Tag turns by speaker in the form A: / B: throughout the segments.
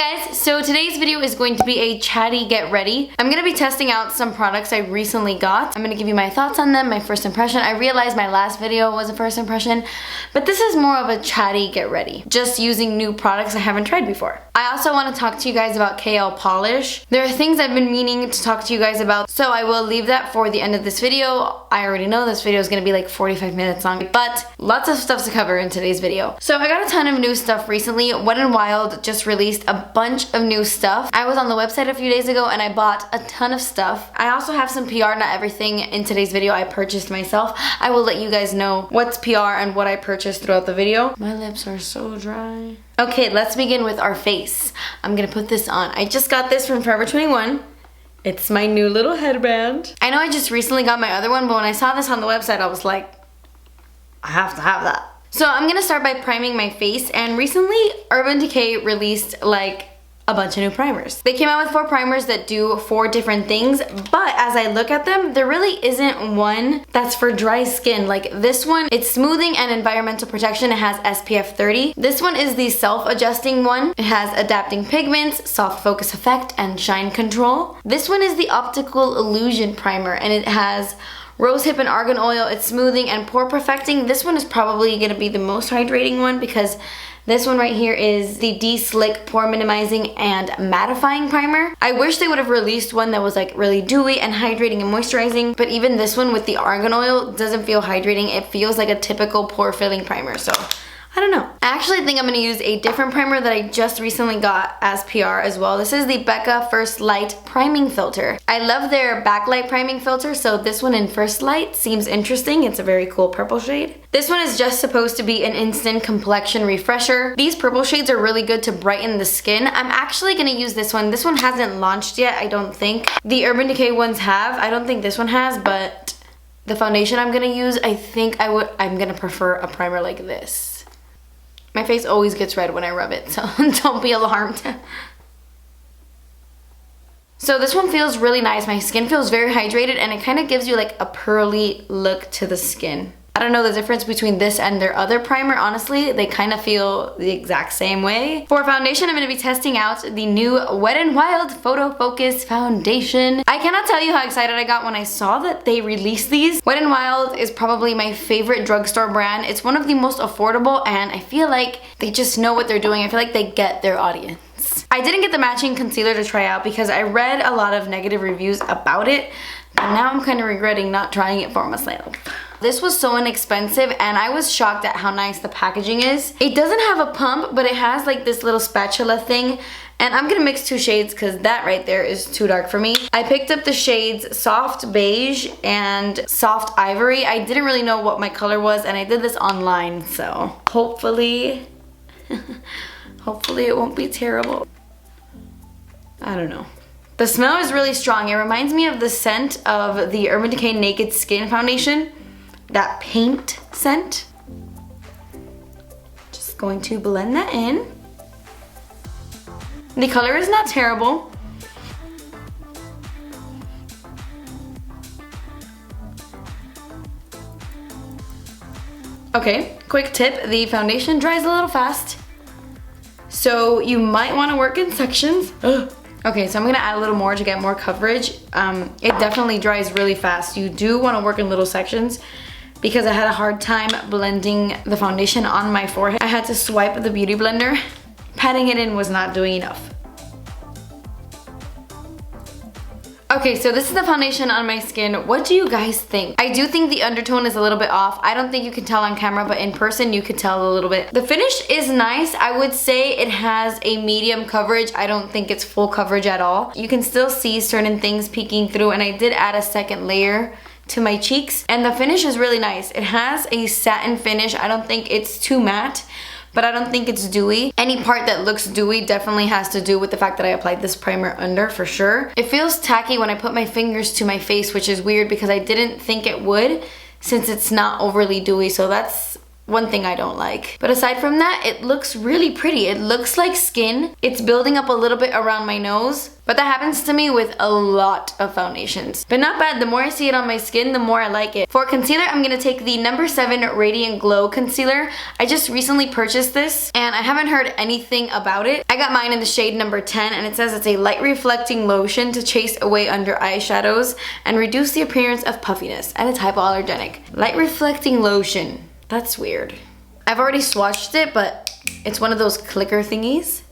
A: guys, so today's video is going to be a chatty get ready. I'm going to be testing out some products I recently got. I'm going to give you my thoughts on them, my first impression. I realized my last video was a first impression, but this is more of a chatty get ready. Just using new products I haven't tried before. I also want to talk to you guys about KL polish. There are things I've been meaning to talk to you guys about, so I will leave that for the end of this video. I already know this video is going to be like 45 minutes long, but lots of stuff to cover in today's video. So I got a ton of new stuff recently. Wet n Wild just released a bunch of new stuff. I was on the website a few days ago and I bought a ton of stuff. I also have some PR, not everything in today's video I purchased myself. I will let you guys know what's PR and what I purchased throughout the video. My lips are so dry. Okay, let's begin with our face. I'm gonna put this on. I just got this from Forever 21. It's my new little headband. I know I just recently got my other one, but when I saw this on the website, I was like, I have to have that. So I'm gonna start by priming my face, and recently Urban Decay released like a bunch of new primers. They came out with 4 primers that do 4 different things, but as I look at them, there really isn't one that's for dry skin. Like this one, it's smoothing and environmental protection. It has SPF 30. This one is the self-adjusting one. It has adapting pigments, soft focus effect, and shine control. This one is the optical illusion primer, and it has rosehip and argan oil. It's smoothing and pore perfecting. This one is probably gonna be the most hydrating one because this one right here is the De-Slick Pore Minimizing and Mattifying Primer. I wish they would have released one that was like really dewy and hydrating and moisturizing, but even this one with the argan oil doesn't feel hydrating. It feels like a typical pore filling primer, so I don't know. I actually think I'm gonna use a different primer that I just recently got as PR as well. This is the Becca First Light Priming Filter. I love their backlight priming filter, so this one in First Light seems interesting. It's a very cool purple shade. This one is just supposed to be an instant complexion refresher. These purple shades are really good to brighten the skin. I'm actually gonna use this one. This one hasn't launched yet, I don't think. The Urban Decay ones have. I don't think this one has, but the foundation I'm gonna use, I think I'm gonna prefer a primer like this. My face always gets red when I rub it, so don't be alarmed. So this one feels really nice. My skin feels very hydrated and it kind of gives you like a pearly look to the skin. I don't know the difference between this and their other primer. Honestly, they kind of feel the exact same way. For foundation, I'm going to be testing out the new Wet n Wild Photo Focus Foundation. I cannot tell you how excited I got when I saw that they released these. Wet n Wild is probably my favorite drugstore brand. It's one of the most affordable and I feel like they just know what they're doing. I feel like they get their audience. I didn't get the matching concealer to try out because I read a lot of negative reviews about it, but now I'm kind of regretting not trying it for myself. This was so inexpensive and I was shocked at how nice the packaging is. It doesn't have a pump, but it has like this little spatula thing, and I'm gonna mix 2 shades because that right there is too dark for me. I picked up the shades Soft Beige and Soft Ivory. I didn't really know what my color was and I did this online, so hopefully it won't be terrible. I don't know. The smell is really strong. It reminds me of the scent of the Urban Decay Naked Skin Foundation. That paint scent. Just going to blend that in. The color is not terrible. Okay, quick tip, the foundation dries a little fast, so you might want to work in sections. Ugh. Okay, so I'm gonna add a little more to get more coverage. It definitely dries really fast. You do want to work in little sections because I had a hard time blending the foundation on my forehead. I had to swipe the beauty blender. Patting it in was not doing enough. Okay, so this is the foundation on my skin. What do you guys think? I do think the undertone is a little bit off. I don't think you can tell on camera, but in person you could tell a little bit. The finish is nice. I would say it has a medium coverage. I don't think it's full coverage at all. You can still see certain things peeking through, and I did add a second layer to my cheeks, and the finish is really nice. It has a satin finish. I don't think it's too matte, but I don't think it's dewy. Any part that looks dewy definitely has to do with the fact that I applied this primer under, for sure. It feels tacky when I put my fingers to my face, which is weird because I didn't think it would since it's not overly dewy, so that's one thing I don't like. But aside from that, it looks really pretty. It looks like skin. It's building up a little bit around my nose, but that happens to me with a lot of foundations. But not bad. The more I see it on my skin, the more I like it. For concealer, I'm gonna take the number 7 Radiant Glow Concealer. I just recently purchased this and I haven't heard anything about it. I got mine in the shade number 10 and it says it's a light reflecting lotion to chase away under eyeshadows and reduce the appearance of puffiness, and it's hypoallergenic. Light reflecting lotion. That's weird. I've already swatched it, but it's one of those clicker thingies.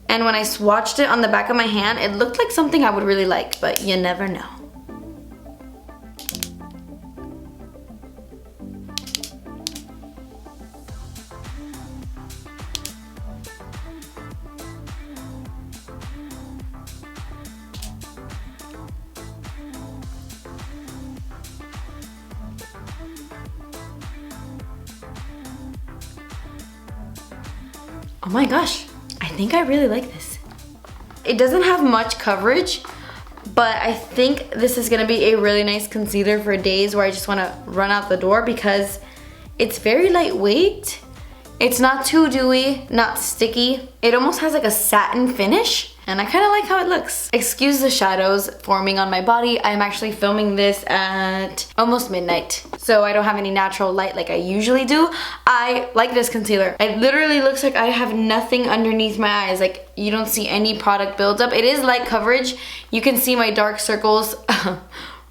A: And when I swatched it on the back of my hand, it looked like something I would really like, but you never know. Oh my gosh, I think I really like this. It doesn't have much coverage, but I think this is gonna be a really nice concealer for days where I just wanna run out the door because it's very lightweight. It's not too dewy, not sticky. It almost has like a satin finish, and I kind of like how it looks. Excuse the shadows forming on my body. I'm actually filming this at almost midnight, so I don't have any natural light like I usually do. I like this concealer. It literally looks like I have nothing underneath my eyes. Like, you don't see any product buildup. It is light coverage. You can see my dark circles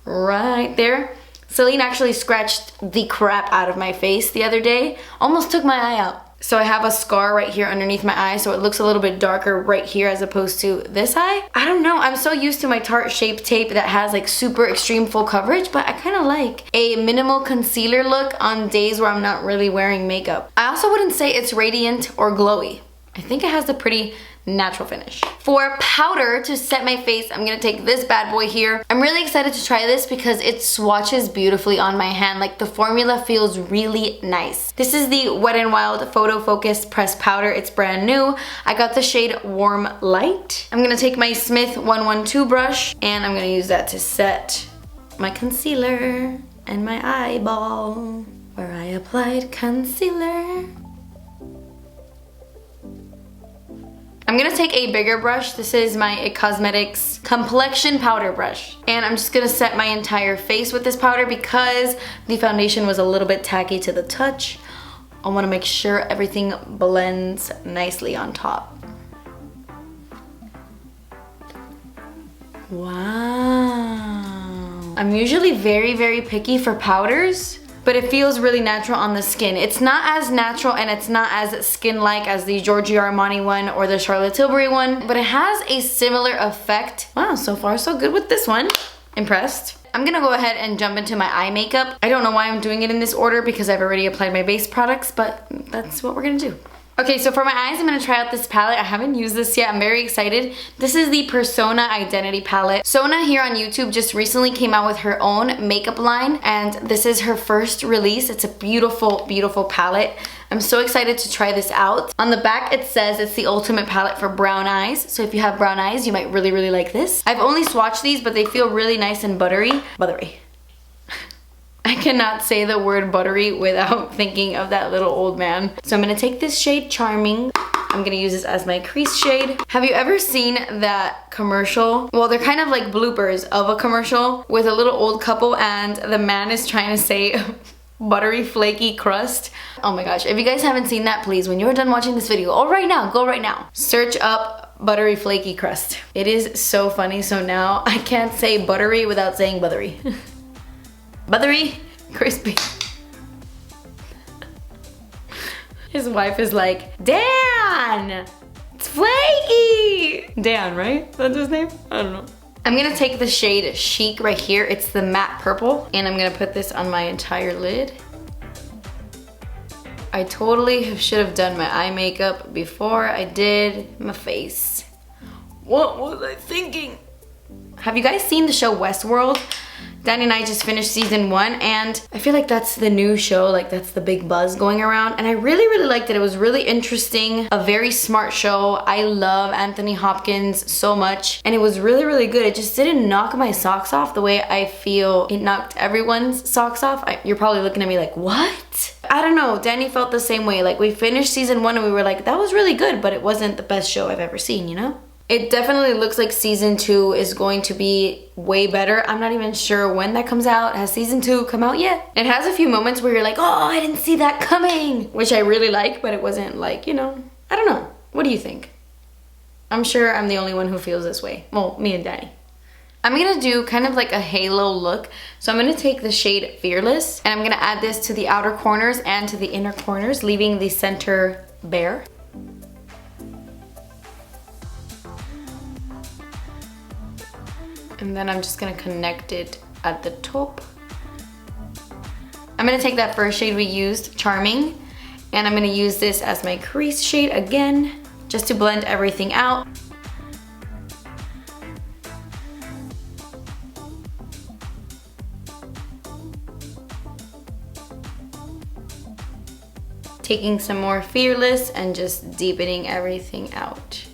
A: right there. Celine actually scratched the crap out of my face the other day. Almost took my eye out. So I have a scar right here underneath my eye, so it looks a little bit darker right here as opposed to this eye. I don't know, I'm so used to my Tarte Shape Tape that has like super extreme full coverage, but I kind of like a minimal concealer look on days where I'm not really wearing makeup. I also wouldn't say it's radiant or glowy. I think it has a pretty natural finish. For powder to set my face, I'm gonna take this bad boy here. I'm really excited to try this because it swatches beautifully on my hand. Like, the formula feels really nice. This is the Wet n Wild Photo Focus Pressed Powder. It's brand new. I got the shade Warm Light. I'm gonna take my Smith 112 brush and I'm gonna use that to set my concealer and my eyeball where I applied concealer. I'm gonna take a bigger brush. This is my IT Cosmetics Complexion Powder Brush. And I'm just gonna set my entire face with this powder because the foundation was a little bit tacky to the touch. I wanna make sure everything blends nicely on top. Wow. I'm usually very picky for powders, but it feels really natural on the skin. It's not as natural and it's not as skin-like as the Giorgio Armani one or the Charlotte Tilbury one, but it has a similar effect. Wow, so far so good with this one. Impressed. I'm gonna go ahead and jump into my eye makeup. I don't know why I'm doing it in this order because I've already applied my base products, but that's what we're gonna do. Okay, so for my eyes, I'm gonna try out this palette. I haven't used this yet. I'm very excited. This is the Persona Identity palette. Sona here on YouTube just recently came out with her own makeup line, and this is her first release. It's a beautiful, beautiful palette. I'm so excited to try this out. On the back, it says it's the ultimate palette for brown eyes. So if you have brown eyes, you might really like this. I've only swatched these, but they feel really nice and buttery. Buttery. I cannot say the word buttery without thinking of that little old man. So I'm gonna take this shade Charming. I'm gonna use this as my crease shade. Have you ever seen that commercial? Well, they're kind of like bloopers of a commercial with a little old couple and the man is trying to say buttery flaky crust. Oh my gosh, if you guys haven't seen that, please, when you're done watching this video, go right now, search up buttery flaky crust. It is so funny. So now I can't say buttery without saying buttery. Buttery, crispy. His wife is like, Dan, it's flaky. Dan, right? That's his name? I don't know. I'm gonna take the shade Chic right here. It's the matte purple. And I'm gonna put this on my entire lid. I totally should have done my eye makeup before I did my face. What was I thinking? Have you guys seen the show Westworld? Danny and I just finished season 1 and I feel like that's the new show, like that's the big buzz going around, and I really liked it. It was really interesting, a very smart show. I love Anthony Hopkins so much and it was really good. It just didn't knock my socks off the way I feel it knocked everyone's socks off. You're probably looking at me like, what? I don't know, Danny felt the same way. Like we finished season 1 and we were like, that was really good, but it wasn't the best show I've ever seen, you know? It definitely looks like season 2 is going to be way better. I'm not even sure when that comes out. Has season 2 come out yet? It has a few moments where you're like, oh, I didn't see that coming, which I really like, but it wasn't like, you know, I don't know. What do you think? I'm sure I'm the only one who feels this way. Well, me and Danny. I'm gonna do kind of like a halo look. So I'm gonna take the shade Fearless and I'm gonna add this to the outer corners and to the inner corners, leaving the center bare. And then I'm just gonna connect it at the top. I'm gonna take that first shade we used, Charming, and I'm gonna use this as my crease shade again, just to blend everything out. Taking some more Fearless and just deepening everything out.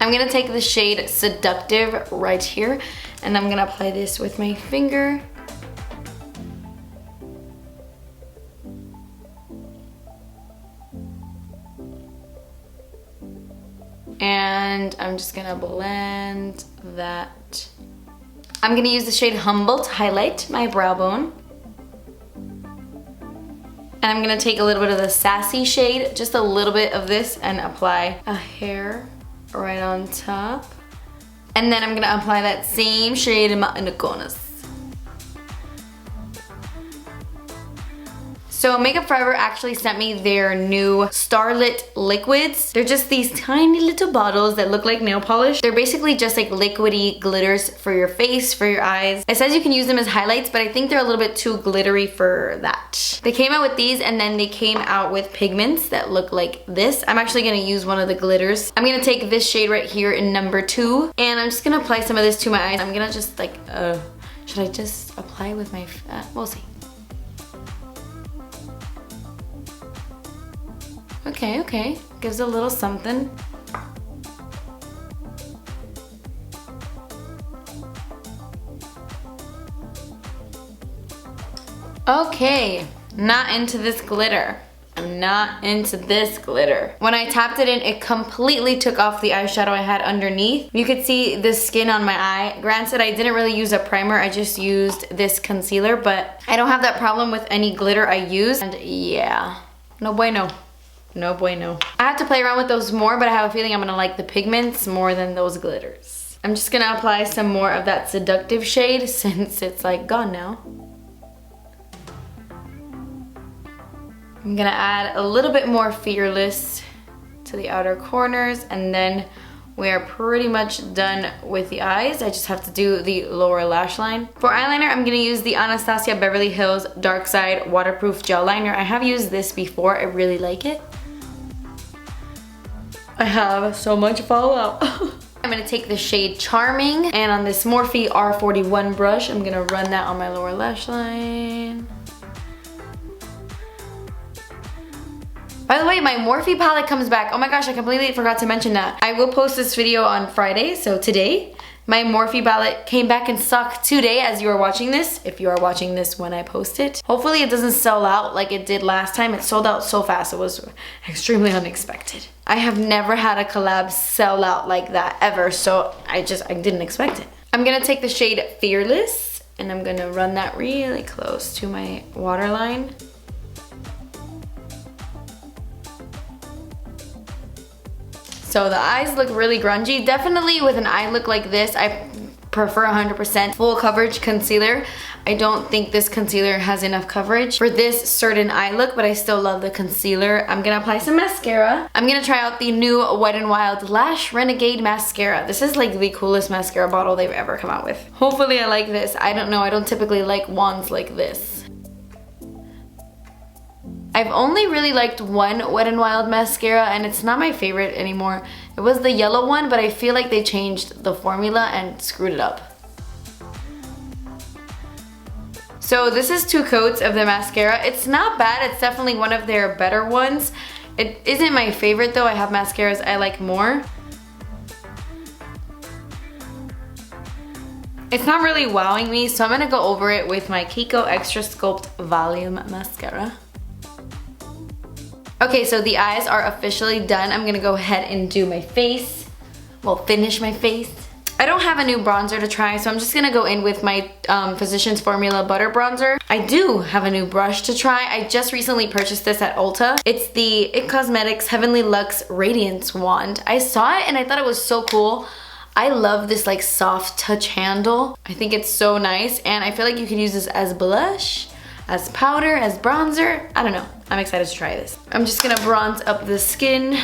A: I'm gonna take the shade Seductive right here and I'm gonna apply this with my finger. And I'm just gonna blend that. I'm gonna use the shade Humble to highlight my brow bone. And I'm gonna take a little bit of the Sassy shade, just a little bit of this, and apply a hair right on top. And then I'm gonna apply that same shade in the corners. So Makeup Forever actually sent me their new Starlit liquids. They're just these tiny little bottles that look like nail polish. They're basically just like liquidy glitters for your face, for your eyes. It says you can use them as highlights, but I think they're a little bit too glittery for that. They came out with these and then they came out with pigments that look like this. I'm actually gonna use one of the glitters. I'm gonna take this shade right here in number 2 and I'm just gonna apply some of this to my eyes. I'm gonna just like, should I just apply with my, we'll see. Okay, gives a little something. Okay, not into this glitter. I'm not into this glitter. When I tapped it in, it completely took off the eyeshadow I had underneath. You could see the skin on my eye. Granted, I didn't really use a primer, I just used this concealer, but I don't have that problem with any glitter I use. And yeah, no bueno. No bueno. I have to play around with those more, but I have a feeling I'm gonna like the pigments more than those glitters. I'm just gonna apply some more of that Seductive shade since it's like gone now. I'm gonna add a little bit more Fearless to the outer corners and then we are pretty much done with the eyes. I just have to do the lower lash line. For eyeliner, I'm gonna use the Anastasia Beverly Hills Dark Side Waterproof Gel Liner. I have used this before, I really like it. I have so much fallout. I'm gonna take the shade Charming and on this Morphe R41 brush, I'm gonna run that on my lower lash line. By the way, my Morphe palette comes back. Oh my gosh, I completely forgot to mention that. I will post this video on Friday, so today. My Morphe palette came back in stock today as you are watching this, if you are watching this when I post it. Hopefully it doesn't sell out like it did last time. It sold out so fast, it was extremely unexpected. I have never had a collab sell out like that ever, so I didn't expect it. I'm gonna take the shade Fearless and I'm gonna run that really close to my waterline. So the eyes look really grungy. Definitely with an eye look like this, I prefer 100% full coverage concealer. I don't think this concealer has enough coverage for this certain eye look, but I still love the concealer. I'm gonna apply some mascara. I'm gonna try out the new Wet n Wild Lash Renegade mascara. This is like the coolest mascara bottle they've ever come out with. Hopefully I like this. I don't know, I don't typically like wands like this. I've only really liked one Wet n Wild mascara and it's not my favorite anymore. It was the yellow one, but I feel like they changed the formula and screwed it up. So this is 2 coats of the mascara. It's not bad, it's definitely one of their better ones. It isn't my favorite though, I have mascaras I like more. It's not really wowing me, so I'm gonna go over it with my Kiko Extra Sculpt Volume Mascara. Okay, so the eyes are officially done. I'm gonna go ahead and do my face. Well, finish my face. I don't have a new bronzer to try, so I'm just gonna go in with my Physicians Formula Butter Bronzer. I do have a new brush to try. I just recently purchased this at Ulta. It's the IT Cosmetics Heavenly Luxe Radiance Wand. I saw it and I thought it was so cool. I love this like soft touch handle. I think it's so nice, and I feel like you could use this as blush, as powder, as bronzer. I don't know. I'm excited to try this. I'm just gonna bronze up the skin.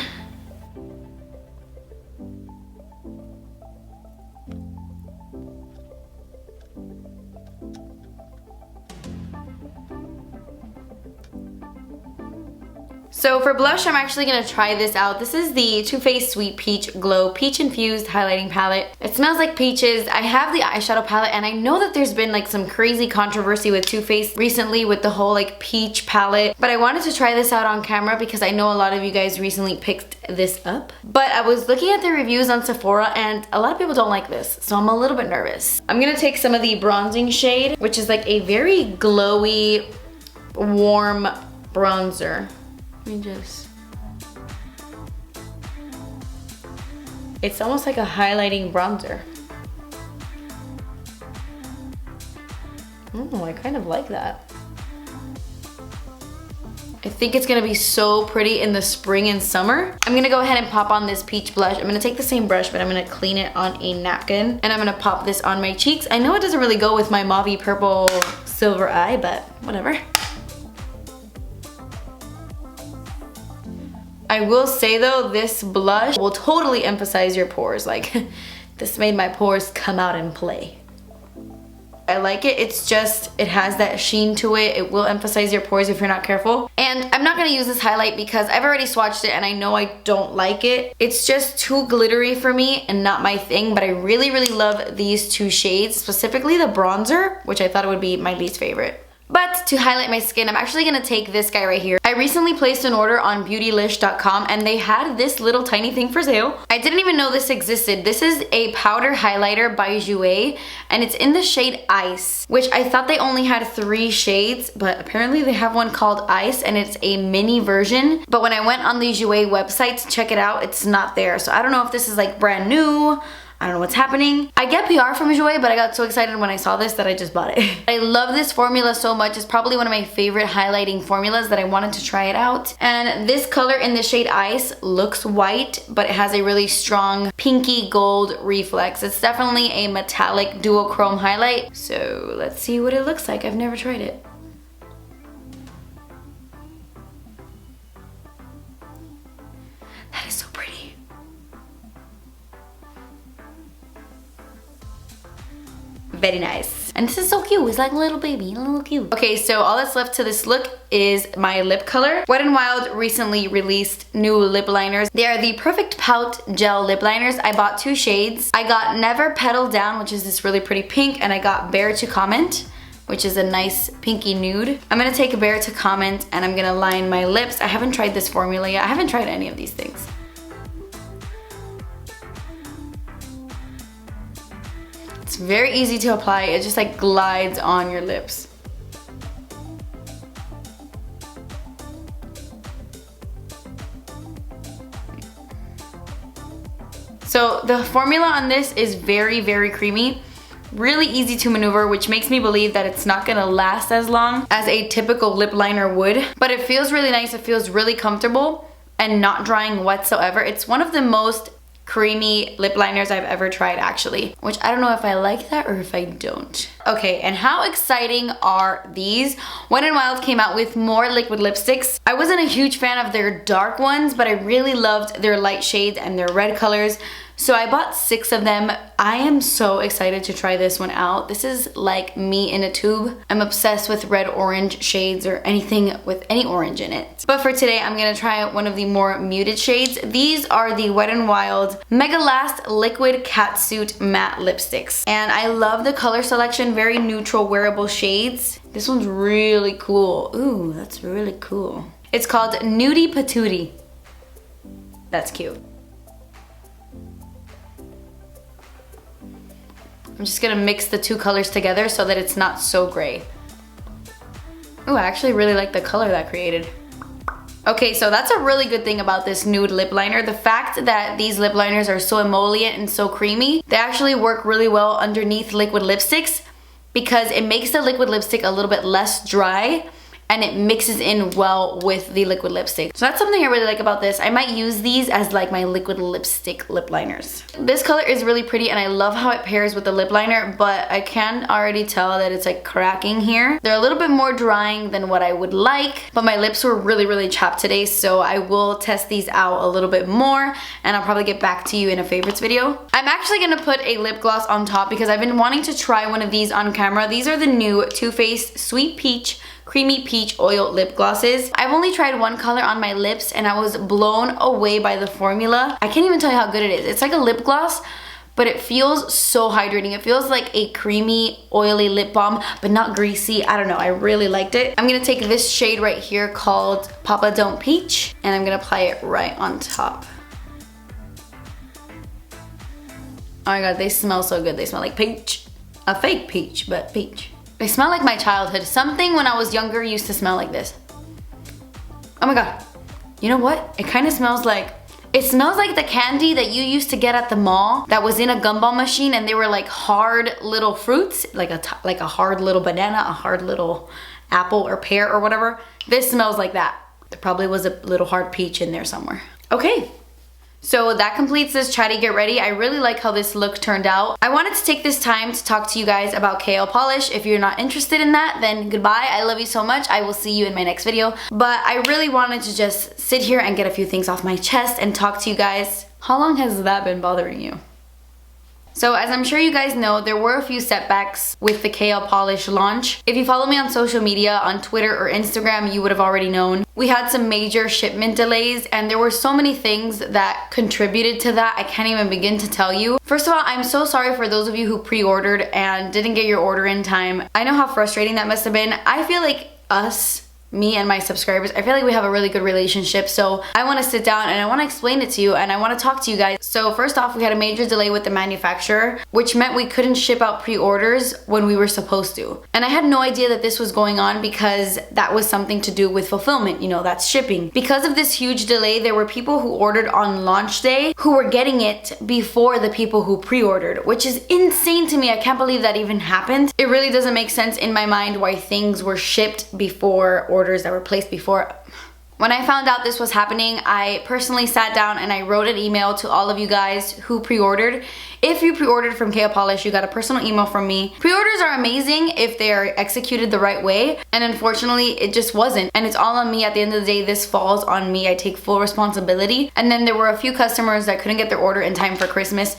A: So for blush, I'm actually gonna try this out. This is the Too Faced Sweet Peach Glow Peach Infused Highlighting Palette. It smells like peaches. I have the eyeshadow palette, and I know that there's been like some crazy controversy with Too Faced recently with the whole like peach palette, but I wanted to try this out on camera because I know a lot of you guys recently picked this up. But I was looking at the reviews on Sephora, and a lot of people don't like this, so I'm a little bit nervous. I'm gonna take some of the bronzing shade, which is like a very glowy, warm bronzer. It's almost like a highlighting bronzer. Oh, I kind of like that. I think it's gonna be so pretty in the spring and summer. I'm gonna go ahead and pop on this peach blush. I'm gonna take the same brush, but I'm gonna clean it on a napkin, and I'm gonna pop this on my cheeks. I know it doesn't really go with my mauvey purple silver eye, but whatever. I will say though, this blush will totally emphasize your pores. Like, this made my pores come out and play. I like it. It's just, it has that sheen to it. It will emphasize your pores if you're not careful. And I'm not gonna use this highlight because I've already swatched it and I know I don't like it. It's just too glittery for me and not my thing, but I really, really love these two shades, specifically the bronzer, which I thought it would be my least favorite. But to highlight my skin, I'm actually gonna take this guy right here. I recently placed an order on beautylish.com and they had this little tiny thing for sale. I didn't even know this existed. This is a powder highlighter by Jouer, and it's in the shade Ice, which I thought they only had 3 shades, but apparently they have one called Ice and it's a mini version. But when I went on the Jouer website to check it out, it's not there. So I don't know if this is like brand new. I don't know what's happening. I get PR from Jouer, but I got so excited when I saw this that I just bought it. I love this formula so much. It's probably one of my favorite highlighting formulas that I wanted to try it out. And this color in the shade Ice looks white, but it has a really strong pinky gold reflex. It's definitely a metallic duochrome highlight. So let's see what it looks like. I've never tried it. That is so pretty. Very nice. And this is so cute. It's like a little baby, a little cute. Okay, so all that's left to this look is my lip color. Wet n Wild recently released new lip liners. They are the Perfect Pout Gel Lip Liners. I bought 2 shades. I got Never Petal Down, which is this really pretty pink, and I got Bear to Comment, which is a nice pinky nude. I'm gonna take Bear to Comment and I'm gonna line my lips. I haven't tried this formula yet. I haven't tried any of these things. It's very easy to apply. It just like glides on your lips. So the formula on this is very, very creamy. Really easy to maneuver, which makes me believe that it's not gonna last as long as a typical lip liner would. But it feels really nice. It feels really comfortable and not drying whatsoever. It's one of the most creamy lip liners I've ever tried, actually, which I don't know if I like that or if I don't. Okay, and how exciting are these? Wet n Wild came out with more liquid lipsticks. I wasn't a huge fan of their dark ones, but I really loved their light shades and their red colors. So I bought 6 of them. I am so excited to try this one out. This is like me in a tube. I'm obsessed with red orange shades or anything with any orange in it. But for today, I'm gonna try out one of the more muted shades. These are the Wet n Wild Mega Last Liquid Catsuit Matte Lipsticks. And I love the color selection, very neutral wearable shades. This one's really cool. Ooh, that's really cool. It's called Nudie Patootie. That's cute. I'm just gonna mix the 2 colors together so that it's not so gray. Ooh, I actually really like the color that created. Okay, so that's a really good thing about this nude lip liner. The fact that these lip liners are so emollient and so creamy, they actually work really well underneath liquid lipsticks because it makes the liquid lipstick a little bit less dry and it mixes in well with the liquid lipstick. So that's something I really like about this. I might use these as like my liquid lipstick lip liners. This color is really pretty and I love how it pairs with the lip liner, but I can already tell that it's like cracking here. They're a little bit more drying than what I would like, but my lips were really chapped today, so I will test these out a little bit more and I'll probably get back to you in a favorites video. I'm actually gonna put a lip gloss on top because I've been wanting to try one of these on camera. These are the new Too Faced Sweet Peach Creamy Peach Oil Lip Glosses. I've only tried one color on my lips and I was blown away by the formula. I can't even tell you how good it is. It's like a lip gloss, but it feels so hydrating. It feels like a creamy, oily lip balm, but not greasy. I don't know, I really liked it. I'm gonna take this shade right here called Papa Don't Peach, and I'm gonna apply it right on top. Oh my god, they smell so good. They smell like peach. A fake peach, but peach. They smell like my childhood. Something when I was younger used to smell like this. Oh my god. You know what? It kind of smells like, it smells like the candy that you used to get at the mall that was in a gumball machine and they were like hard little fruits, like a hard little banana, a hard little apple or pear or whatever. This smells like that. There probably was a little hard peach in there somewhere. Okay. So that completes this Chatty Get Ready. I really like how this look turned out. I wanted to take this time to talk to you guys about KO polish. If you're not interested in that, then goodbye. I love you so much. I will see you in my next video. But I really wanted to just sit here and get a few things off my chest and talk to you guys. How long has that been bothering you? So as I'm sure you guys know, there were a few setbacks with the KO Polish launch. If you follow me on social media, on Twitter or Instagram, you would have already known. We had some major shipment delays and there were so many things that contributed to that. I can't even begin to tell you. First of all, I'm so sorry for those of you who pre-ordered and didn't get your order in time. I know how frustrating that must have been. I feel like me and my subscribers, I feel like we have a really good relationship, so I want to sit down and I want to explain it to you and I want to talk to you guys. So first off, we had a major delay with the manufacturer, which meant we couldn't ship out pre-orders when we were supposed to. And I had no idea that this was going on because that was something to do with fulfillment, you know, that's shipping. Because of this huge delay, there were people who ordered on launch day who were getting it before the people who pre-ordered, which is insane to me. I can't believe that even happened. It really doesn't make sense in my mind why things were shipped before orders that were placed before. When I found out this was happening, I personally sat down and I wrote an email to all of you guys who pre-ordered. If you pre-ordered from KO Polish, you got a personal email from me. Pre-orders are amazing if they are executed the right way, and unfortunately it just wasn't. And it's all on me. At the end of the day, this falls on me. I take full responsibility. And then there were a few customers that couldn't get their order in time for Christmas,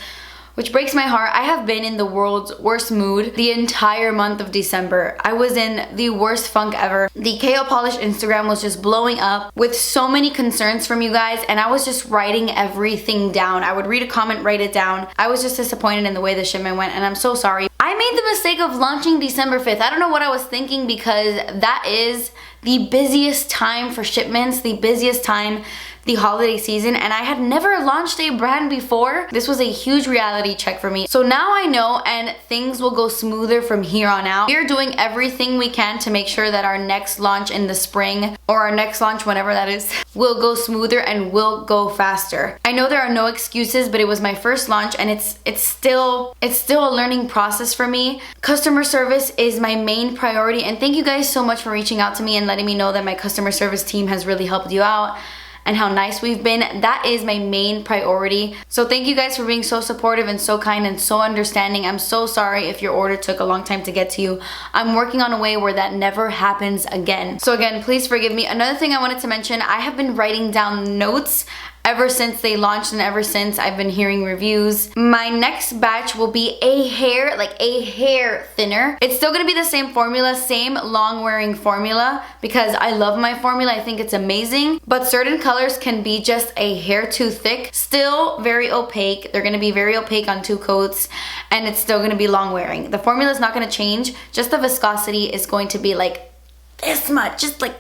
A: which breaks my heart. I have been in the world's worst mood the entire month of December. I was in the worst funk ever. The KO Polish Instagram was just blowing up with so many concerns from you guys, and I was just writing everything down. I would read a comment, write it down. I was just disappointed in the way the shipment went, and I'm so sorry. I made the mistake of launching December 5th. I don't know what I was thinking because that is the busiest time for shipments, the busiest time the holiday season, and I had never launched a brand before. This was a huge reality check for me. So now I know, and things will go smoother from here on out. We're doing everything we can to make sure that our next launch in the spring, or our next launch, whenever that is, will go smoother and will go faster. I know there are no excuses, but it was my first launch and it's still a learning process for me. Customer service is my main priority, and thank you guys so much for reaching out to me and letting me know that my customer service team has really helped you out and how nice we've been. That is my main priority. So thank you guys for being so supportive and so kind and so understanding. I'm so sorry if your order took a long time to get to you. I'm working on a way where that never happens again. So again, please forgive me. Another thing I wanted to mention, I have been writing down notes ever since they launched and ever since I've been hearing reviews. My next batch will be a hair thinner. It's still gonna be the same formula, same long wearing formula, because I love my formula. I think it's amazing, but certain colors can be just a hair too thick. Still very opaque. They're gonna be very opaque on 2 coats, and it's still gonna be long wearing. The formula is not gonna change, just the viscosity is going to be like this much, just like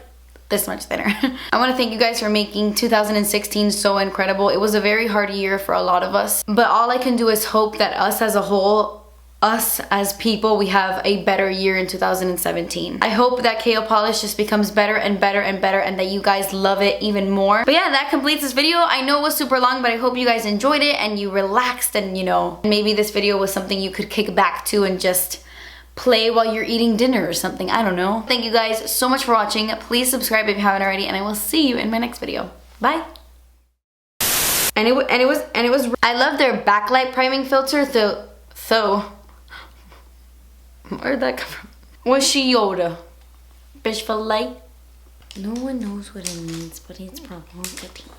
A: this much thinner. I want to thank you guys for making 2016 so incredible. It was a very hard year for a lot of us, but all I can do is hope that us as a whole us as people, we have a better year in 2017. I hope that KO polish just becomes better and better and better, and that you guys love it even more. But yeah, that completes this video. I know it was super long, but I hope you guys enjoyed it and you relaxed, and you know, maybe this video was something you could kick back to and just play while you're eating dinner or something. I don't know. Thank you guys so much for watching. Please subscribe if you haven't already, and I will see you in my next video. Bye. And it was I love their backlight priming filter, so where'd that come from? Was she Yoda? Bitch for light? No one knows what it means, but it's provocative.